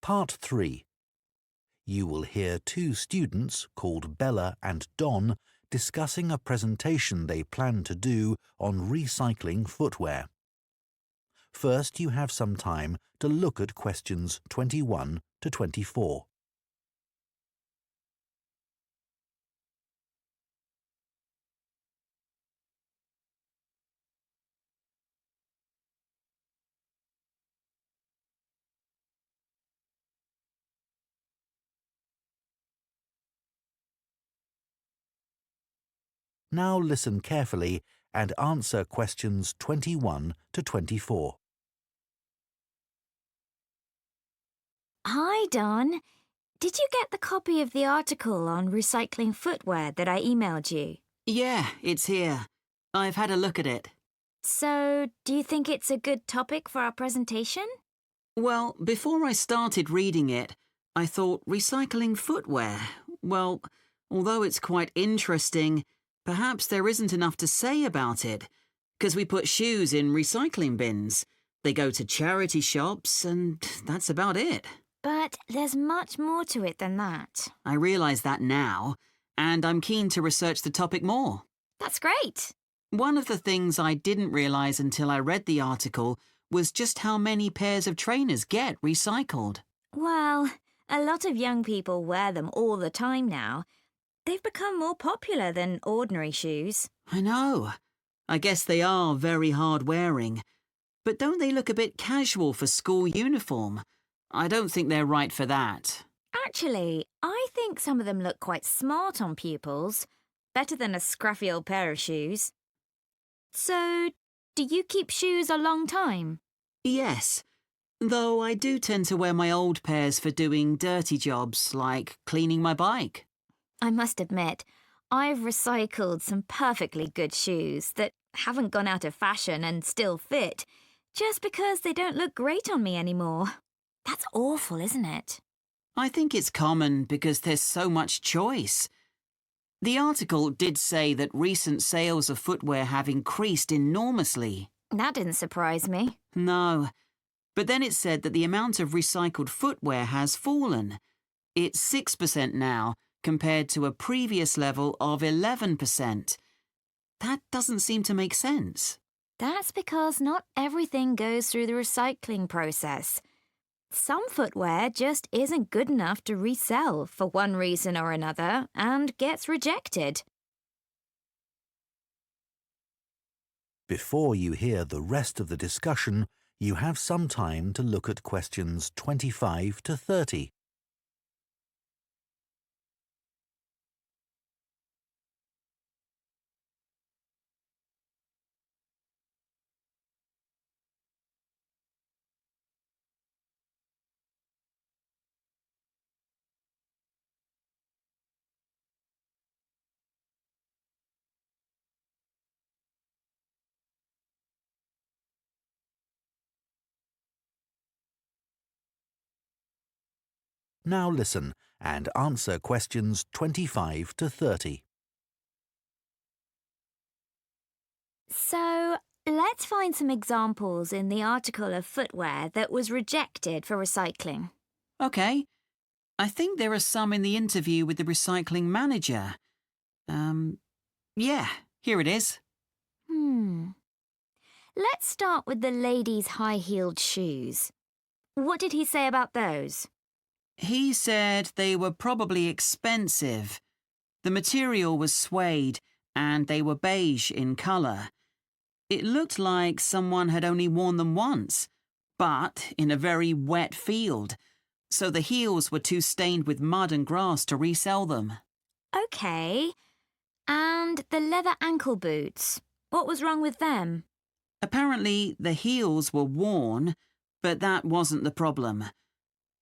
Part 3. You will hear two students called Bella and Don discussing a presentation they plan to do on recycling footwear. First, you have some time to look at questions 21 to 24. Now listen carefully and answer questions 21 to 24. Hi, Don. Did you get the copy of the article on recycling footwear that I emailed you? Yeah, it's here. I've had a look at it. So, do you think it's a good topic for our presentation? Well, before I started reading it, I thought recycling footwear. Well, although it's quite interesting, perhaps there isn't enough to say about it, because we put shoes in recycling bins. They go to charity shops, and that's about it. But there's much more to it than that. I realise that now, and I'm keen to research the topic more. That's great. One of the things I didn't realise until I read the article was just how many pairs of trainers get recycled. Well, a lot of young people wear them all the time now. They've become more popular than ordinary shoes. I know. I guess they are very hard-wearing. But don't they look a bit casual for school uniform? I don't think they're right for that. Actually, I think some of them look quite smart on pupils. Better than a scruffy old pair of shoes. So, do you keep shoes a long time? Yes, though I do tend to wear my old pairs for doing dirty jobs like cleaning my bike. I must admit, I've recycled some perfectly good shoes that haven't gone out of fashion and still fit, just because they don't look great on me anymore. That's awful, isn't it? I think it's common because there's so much choice. The article did say that recent sales of footwear have increased enormously. That didn't surprise me. No, but then it said that the amount of recycled footwear has fallen. It's 6% now, compared to a previous level of 11%. That doesn't seem to make sense. That's because not everything goes through the recycling process. Some footwear just isn't good enough to resell for one reason or another and gets rejected. Before you hear the rest of the discussion, you have some time to look at questions 25 to 30. Now listen and answer questions 25 to 30. So, let's find some examples in the article of footwear that was rejected for recycling. OK. I think there are some in the interview with the recycling manager. Yeah, here it is. Let's start with the ladies' high-heeled shoes. What did he say about those? He said they were probably expensive. The material was suede and they were beige in colour. It looked like someone had only worn them once, but in a very wet field, so the heels were too stained with mud and grass to resell them. OK. And the leather ankle boots. What was wrong with them? Apparently, the heels were worn, but that wasn't the problem.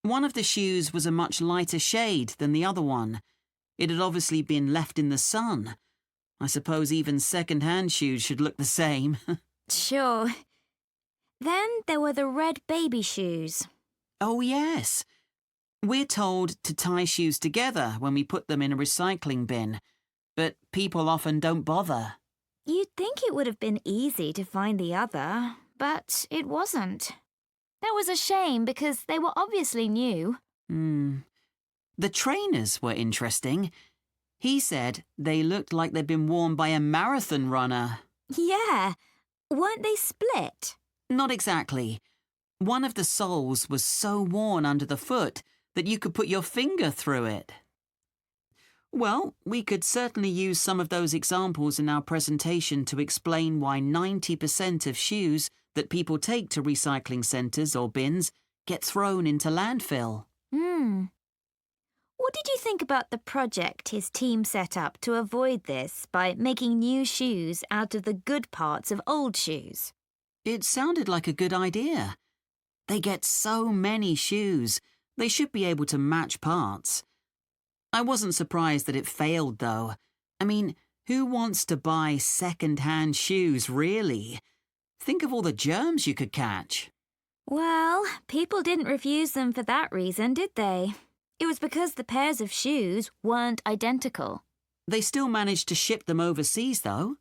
One of the shoes was a much lighter shade than the other one. It had obviously been left in the sun. I suppose even second-hand shoes should look the same. Sure. Then there were the red baby shoes. Oh, yes. We're told to tie shoes together when we put them in a recycling bin, but people often don't bother. You'd think it would have been easy to find the other, but it wasn't. That was a shame because they were obviously new. The trainers were interesting. He said they looked like they'd been worn by a marathon runner. Yeah. Weren't they split? Not exactly. One of the soles was so worn under the foot that you could put your finger through it. Well, we could certainly use some of those examples in our presentation to explain why 90% of shoes that people take to recycling centres or bins get thrown into landfill. What did you think about the project his team set up to avoid this by making new shoes out of the good parts of old shoes? It sounded like a good idea. They get so many shoes, they should be able to match parts. I wasn't surprised that it failed, though. I mean, who wants to buy second-hand shoes, really? Think of all the germs you could catch. Well, people didn't refuse them for that reason, did they? It was because the pairs of shoes weren't identical. They still managed to ship them overseas, though.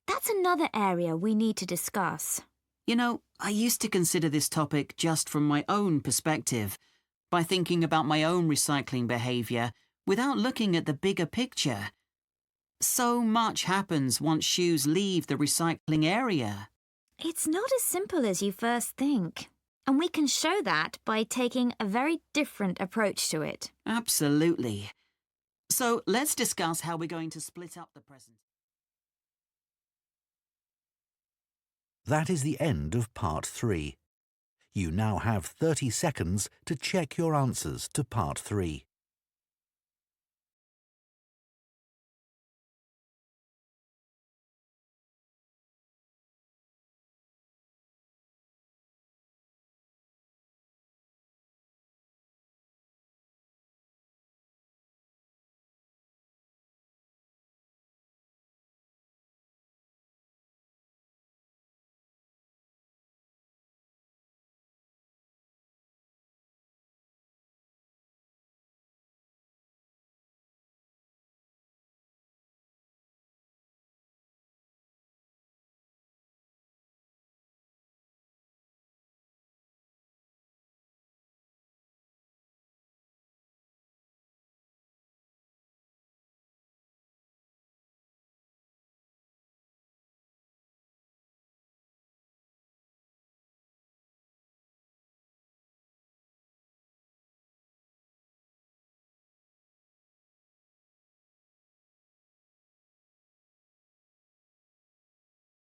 That's another area we need to discuss. You know, I used to consider this topic just from my own perspective, by thinking about my own recycling behaviour without looking at the bigger picture. So much happens once shoes leave the recycling area. It's not as simple as you first think. And we can show that by taking a very different approach to it. Absolutely. So let's discuss how we're going to split up the present. That is the end of part 3. You now have 30 seconds to check your answers to part 3.